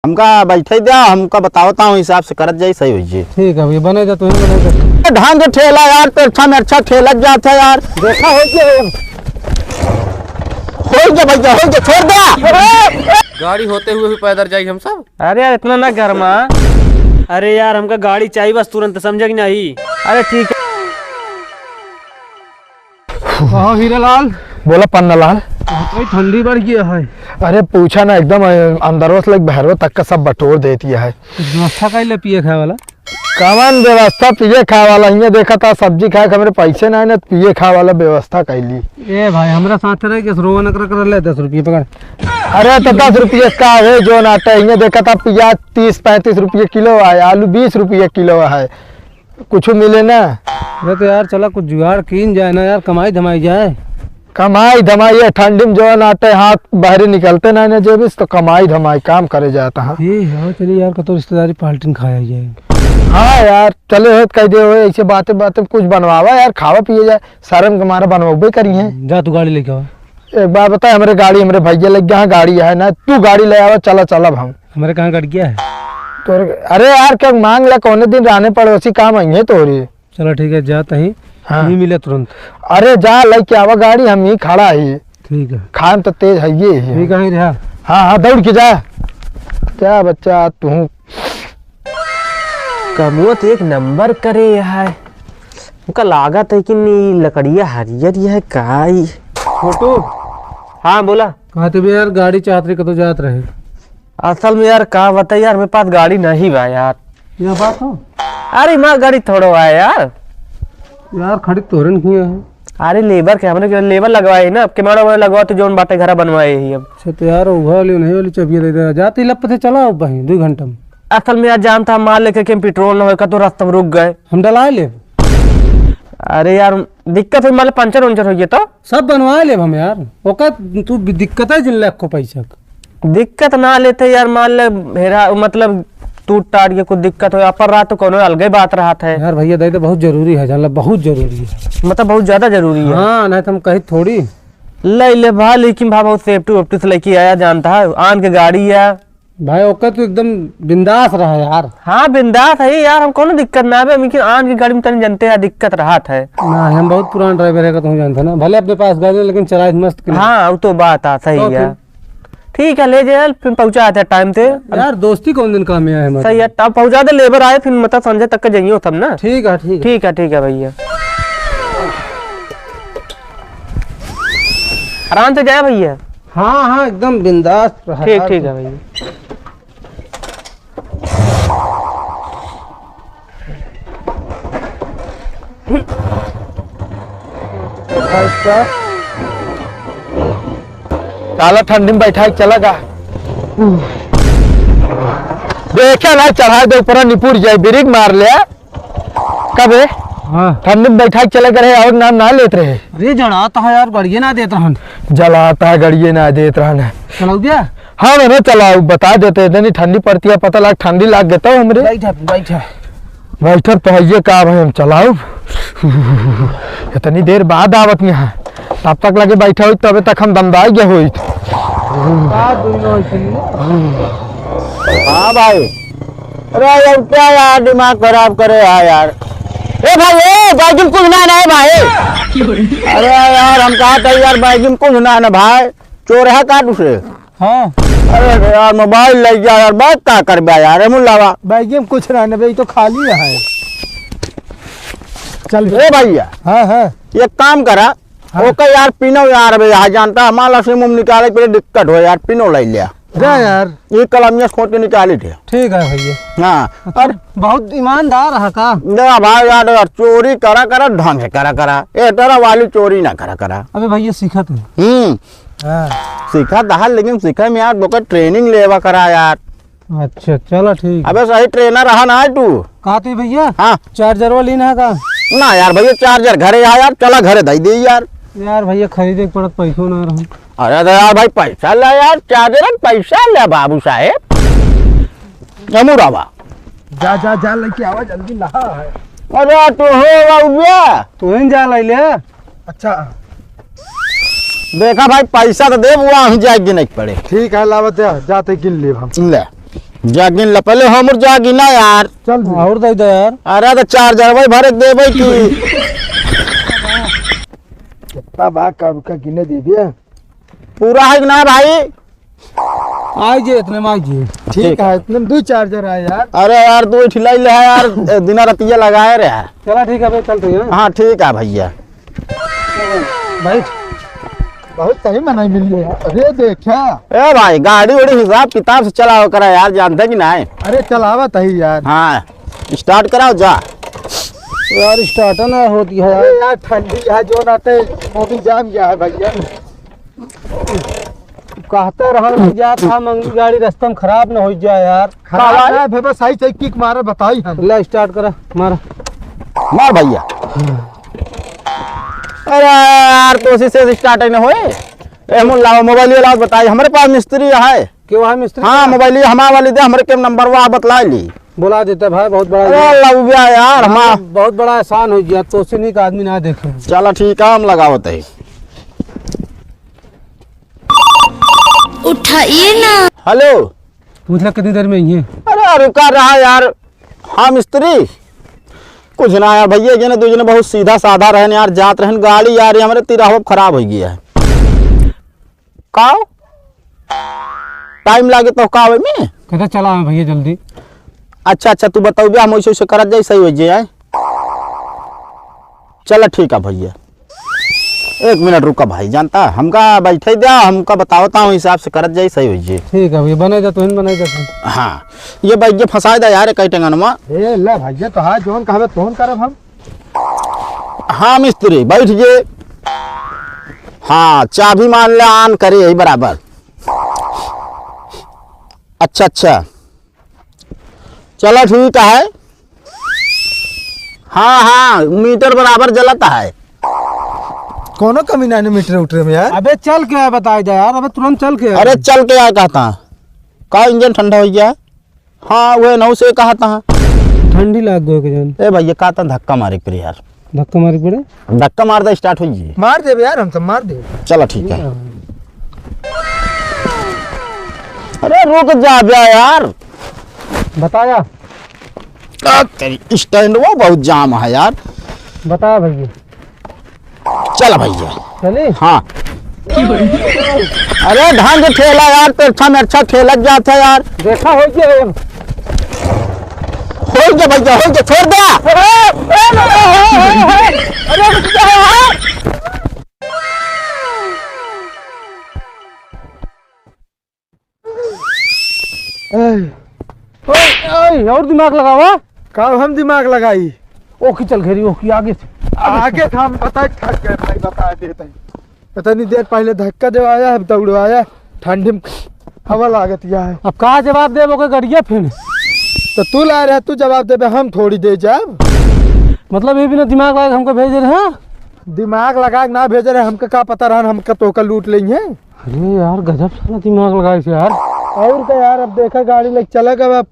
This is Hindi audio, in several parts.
हमका बैठे दिया, हमका बतावता हूँ हिसाब से करत जाई सही होई। ठीक है भैया, बने जा तो ही बने जा। ढंग से ठेला यार, तो अच्छा में अच्छा ठेला जाता है यार। देखा हो गया भैया, हो गया, छोड़ दिया। गाड़ी होते हुए भी पैदल जाए हम सब। अरे यार इतना ना घर माँ। अरे यार हमका गाड़ी चाहिए बस तुरंत, समझ कि नहीं। अरे ठीक है। हाँ हीरालाल। बोला पन्नालाल। ठंडी बढ़ गया है। अरे पूछा ना, एकदम अंदरों से बहरों तक का सब बटोर देती है। व्यवस्था का ले पिए खाए वाला कवन व्यवस्था पिए खाए वाला, ये देखा था सब्जी खाए के मेरे पैसे ना ना पिए खाए वाला व्यवस्था कैली। ए भाई हमरा साथ रह के रोवन कर ले 10 रुपये पकड़। अरे तो 10 रुपये का है जो नाटा, ये देखा था प्याज 30-35 रुपये किलो है, आलू 20 रुपये किलो है, कुछ मिले ना। अरे तो यार चला कुछ जुगाड़ कीन जाए ना यार, कमाई धमाई जाए। कमाई धमाई ठंडी में जो नाटे हाथ बाहर निकलते ना जेब तो कमाई धमाई काम करे जाता है। चलिए यार कतो रिश्तेदारी पाल्टिन खाया जाए। हाँ यार चले हो कह दे ऐसे बातें बातें कुछ बनवावा यार, खावा पिए जाए, शर्म के मारा बनवाबे करी है। जा तू गाड़ी लेके आ। एक बार बता, हमारे गाड़ी हमारे भैया लग गया गाड़ी है ना, तू गाड़ी ले आवा, चला चलब हम। हमारे कहाँ कट गया है तो अरे यार क्या मांग ला, कौन दिन रहने पड़ोसी काम आई है तोरी। चलो ठीक है, जा तही। हाँ। नहीं मिले तुरंत। अरे जा लेके आवा गाड़ी, हम ही खड़ा है। ठीक है, खान तो तेज है ये। ठीक है रहा। हाँ हाँ दौड़ के जा। क्या बच्चा तू कमुत एक नंबर करे है। उनका लागत है कि नहीं लकड़िया हरियर है काई। फोटो। हाँ बोला। कहा तो भी यार गाड़ी चाहत रही कतो जात रहे। असल में यार कहा बता यार, मेरे पास गाड़ी नहीं बा यार। यह बात हो। अरे माँ गाड़ी थोड़ो है यार। यार खड़ी तोरन किया है। अरे लेबर के हमने लेबर लगवाए ना, अब केमाड़ा वाला लगवा तो जोन बाटे घर बनवाए ही अब। अच्छा तो यार वो वाली नहीं वाली चबिया दे दे, जाती लप से चला भाई 2 घंटा में। असल में यार जानता माल लेके के पेट्रोल न होगा तो रास्ते में रुक गए। हम डला ले। अरे यार दिक्कत है, मान पंचर उंचर हो गया तो सब बनवा ले हम यार। ओका तू दिक्कत है जिन लाख को पैसा दिक्कत ना लेते यार, मान ले भेड़ा मतलब टूट टाट के कुछ दिक्कत हो पर रात तो कोनो अलग ही बात रहा था यार। भैया दे तो बहुत जरूरी है, जानला बहुत जरूरी है, मतलब बहुत ज्यादा जरूरी है। हाँ नहीं तो हम कहीं थोड़ी ले भा, लेकिन भा बहुत सेफ्टी वेफ्टी से लेके आया, जानता है आन के गाड़ी है भाई। ओका तो एकदम बिंदास रहा यार। हाँ बिंदास है यार, हम कोनो दिक्कत ना है, लेकिन आन की गाड़ी में तनी जानते हैं दिक्कत रहा है ना। हम बहुत पुराना ड्राइवर है, तुम जानते ना, भले अपने पास गाड़ी लेकिन चलाए मस्त। हाँ वो तो बात आ सही है। ठीक है ले जाए, फिर पहुंचा आते टाइम से यार। दोस्ती कौन दिन काम में है। सही है, तब पहुंचा दे, लेबर आए फिर मतलब संजय तक का जाइए तब ना। ठीक है ठीक है ठीक है ठीक है भैया, आराम से जाए भैया। हाँ हाँ एकदम बिंदास। ठीक ठीक है भैया। काला ठंडी में बैठा चला गा, देखा ना चढ़ा दे ऊपर निपुर जाए, ब्रेक मार लिया कब है। हाँ ठंडी में बैठा चले गए और नाम ना लेते रहे। अरे जलाता है यार, गाड़िए ना देता हन। जलाता है गड़िए ना देते रहना। चलाऊ दिया। हाँ मैंने चलाओ बता देते, इतनी ठंडी पड़ती है, पता लग ठंडी लग गया हमरे। बैठर पहिए का भाई हम चलाओ। इतनी देर बाद आवत यहाँ, तब तक लगे बैठा हुई तबे तक हम दमदाई गए हुई। हाँ भाई, अरे यार क्या यार दिमाग खराब करे यार। ए भाई ए बैगन कुछ ना है भाई। अरे यार हम कहा था यार बैगन कुछ ना भाई, चोर है का दूसरे। हाँ अरे यार मोबाइल ले गया यार, बात क्या कर बा यार मुल्लावा। बैग में कुछ रहने भाई तो खाली है। चल ए भैया हाँ हाँ एक काम करा, ओके यार पिनो यार भैया, जानता हमारा से मुंह निकाले पे दिक्कत हो यार, पिनो ले लिया जा यार। ये कलमिया खोद के निकाली थे। ठीक है भैया। हाँ और बहुत ईमानदार है का। ना भाई यार चोरी करा करा ढंग से करा ए तरह वाली चोरी ना करा। अबे भैया सीखत है। हाँ सीखा था लेकिन सीखे में यार तो ट्रेनिंग लेवा करा यार। अच्छा चलो ठीक। अबे सही ट्रेनर रहा ना तू। कहा तो भैया हाँ चार्जर वाली ना का ना यार भैया चार्जर घरे आ यार, चला घरे दे दी यार। यार भैया खरीदे के पड़त, पैसों ना रहूं। अरे तो यार भाई पैसा ले यार, चार्जर पैसा ले बाबू साहेब। जमुरावा जा जा जा लेके आवा जल्दी नहा है। अरे तो हो बाबू तू इन जा ले। अच्छा देखा भाई पैसा तो दे, वहाँ जाएगी नहीं पड़े। ठीक है लावत जाते गिन ले हम। ले जागिन लपले हमर जागिना यार। चल और दे दो यार। अरे तो चार्जर भाई भर दे भाई की कितना बात का गिने दे दिया। पूरा है कि ना भाई? आई जे इतने में आई जे। ठीक है, इतने में 2 चार्जर है यार। अरे यार तू ठिलाई ले है यार, दिन रतिया लगाए रे। चला ठीक है भाई, चलते हैं। हाँ ठीक है भैया। भाई बहुत सही मनाई मिली है। अरे देखा, ए भाई गाड़ी उड़ी हिसाब किताब से चलाओ करा यार, जानते कि ना है? अरे चलावत है यार। हाँ स्टार्ट कराओ जा। यार स्टार्ट ना होती है अरे यार ठंडी है जो नाते मोबिल जाम गया है भैया। कहते रहा भैया था मंगी गाड़ी रास्ते में खराब ना हो जाए यार। खराब है भैया, सही सही किक मारे बताई हम। ले स्टार्ट करा, मारा मार भैया। अरे यार तो उसी से स्टार्ट नहीं होए। ए मुल्ला मोबाइल लाओ बताई, हमारे पास मिस्त्री है। क्यों है मिस्त्री? हाँ मोबाइल हमारे वाली दे, हमारे के नंबर वो बतला ली। बुला देते भाई, बहुत बड़ा अरे लव गया यार हम। बहुत बड़ा एहसान हो गया, तो नहीं का आदमी ना देखे। चलो ठीक है, हम लगावत है। उठाइए ना। हेलो, पूछ ले कितनी देर में ही है? अरे रुका रहा यार। हाँ मिस्त्री कुछ ना यार भैया, ये ना दूसरे बहुत सीधा साधा रहन यार, जात रहन गाड़ी यार हमारे तिराहा खराब हो गया है। का टाइम लागे तो का में? कहते चला भैया जल्दी। अच्छा अच्छा तू बताओ हम वैसे वैसे करत जाए, सही हो जाए। चलो ठीक है भैया, 1 मिनट रुका भाई, जानता हमका बैठे दिया, हमका बताता हूँ हिसाब से करत जाए, सही हो जाए। ठीक है भैया, बने जा तो इन बने जा तू। हाँ ये बैठ फंसा दे यार कई टंगनमा। ए ले भैया तो हां जोन कहबे तोन करब हम। हाँ मिस्त्री बैठ गए। हाँ चाबी मान ले ऑन करे यही बराबर। अच्छा अच्छा चलो ठीक है। हाँ हाँ मीटर बराबर जलता है। कोनो कमी ना मीटर उठरे में यार। अबे चल के आया बता दे यार, अबे तुरंत चल के आया। अरे चल के आया कहता का इंजन ठंडा हो गया। हाँ वह 9 से कहा था। ठंडी लाग गई के जान। ए भैया कहता धक्का मारे पर यार, धक्का मारी पड़े। धक्का मार दे स्टार्ट हो जाए। मार देबे यार, हम सब मार दे। चलो ठीक है। अरे रुक जा बे यार, बताया तेरी स्टैंड वो बहुत जाम है यार। बता भैया। चल भैया। चले हाँ अरे ढंग ठेला यार, तो अच्छा में अच्छा ठेला जाता है यार। देखा हो गया। हो गया भैया, हो गया, छोड़ दे। अरे रुक जा यार। और दिमाग लगावा। का हम दिमाग लगाई। ओखी चल घेरी, ओखी आगे से। आगे था हम पता थक गए भाई, बता देते हैं। पता नहीं देर पहले धक्का देवाया है, दौड़वाया ठंडी में हवा लागत या है। अब कहा जवाब दे वो गड़िया फिर। तो तू ला रहा तू जवाब देबे, हम थोड़ी दे जाब। मतलब ये भी ना दिमाग लगा हमको भेज रहे हैं। दिमाग लगा के ना भेजे रहे, हमका का पता रहा हमका तोका लूट लेंगे। अरे यार गजब साला दिमाग लगाए से यार। और क्या यार, अब देखा गाड़ी लेके चलेगा अब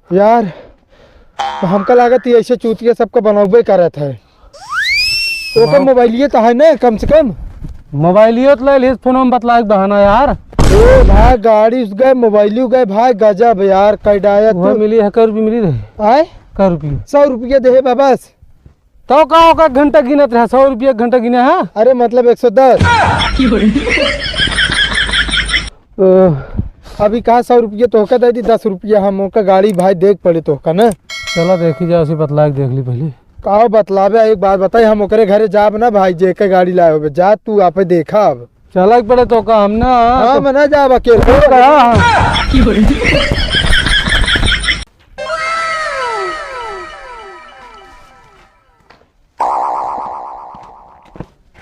यार। तो हमका लागत ही ऐसे चूतिया सबका बनौबे करत है। तो का मोबाइलिए तो है ना कम से कम। मोबाइलियो तो ले ली, फोन में बतला बहाना यार। ओ भाई गाड़ी उस गए, मोबाइल गए भाई, गजब यार। कैडाया वो तू मिली है, कर रुपये मिली रहे। आए कर रुपये 100 रुपये दे बस। तो का घंटा गिनत रहा, 100 रुपये घंटा गिने है। अरे मतलब 110। अभी कहा 100 रुपये तोहका दे दी, 10 रुपये हम का गाड़ी भाई देख पड़े तोहका ना। चलो देखी जाए, उसी बतला के देख ली पहले। कहो बतलावे, एक बात बताई, हम ओकरे घरे जाब ना भाई, जे के गाड़ी लाए हो जा तू आप देखा। अब चला के पड़े तो का हम ना। हाँ मैं ना जाब अकेले।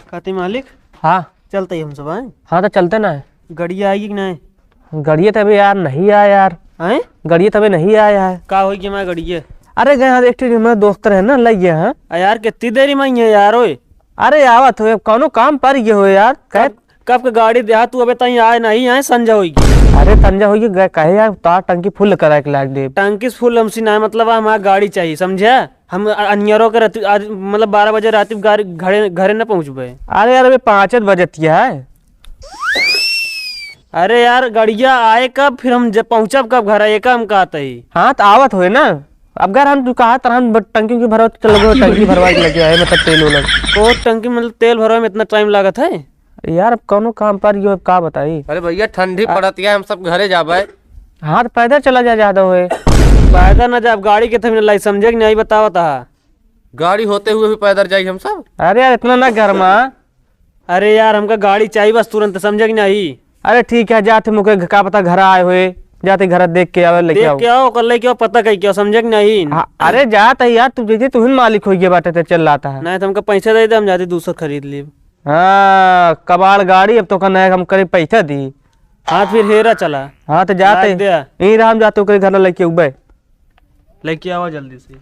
कहते मालिक हाँ चलते ही हम सब आए। हाँ तो चलते ना है। गड़ी आएगी कि नहीं? गड़िए तभी यार नहीं आया यार। आए गड़िए तभी नहीं आया है। का हो गया मैं गड़िए? अरे गए हाँ एक मेरे दोस्त रहे ना, लग गया है। यार कितनी देरी में है यार। ओए अरे आवत हो कौनो काम पर ये हो यार। कह कब का गाड़ी दे तू अबे तई आए नहीं आए, संजय होगी। अरे तंजा हो गई कहे यार, तार टंकी फुल करा के लाग दे। टंकी फुल हमसी ना, मतलब हमारा गाड़ी चाहिए, समझे? हम अनियरों के मतलब 12 बजे रात घरे न पहुँचबे। अरे यार अभी 5 बजतिया है। अरे यार गाड़िया आए कब, फिर हम जब पहुंचब कब घर आए, हम कहते ही। हाँ तो आवत हुए ना। अब घर हम कहा तरह हम टंकी की भरवा चल गए, टंकी भरवा के लगे आए मतलब तेल उलल। तो टंकी मतलब तेल भरवा में इतना टाइम लागत है यार अब कौनो काम पर यो का बताई। अरे भैया ठंडी पड़त है, हम सब घरे जाबे। हाँ तो पैदल चला जा ज्यादा हुए। पैदल न जाब, गाड़ी के थे लाई समझे कि नहीं बतावत हा। गाड़ी होते हुए भी पैदल जाए हम सब। अरे यार इतना ना घर में। अरे यार हमका गाड़ी चाहिए बस तुरंत, समझे कि नहीं। अरे ठीक है जाते मुके का पता घर आए हुए, जाते घर देख के आवे लेके देख आओ। के आओ, कल लेके आओ, पता कहीं क्या, समझे कि नहीं। हाँ, अरे जात है यार, तू देखिए तू ही मालिक हो गया बाटे चल रहा है। नहीं तो हमका पैसा दे दे, हम जाते दूसरा खरीद ली। हाँ कबाड़ गाड़ी अब तो कहना है हम करे पैसा दी। हाँ फिर हेरा चला। हाँ तो जाते लाद दिया। यही राम जाते घर लेके उबे। लेके आओ जल्दी से।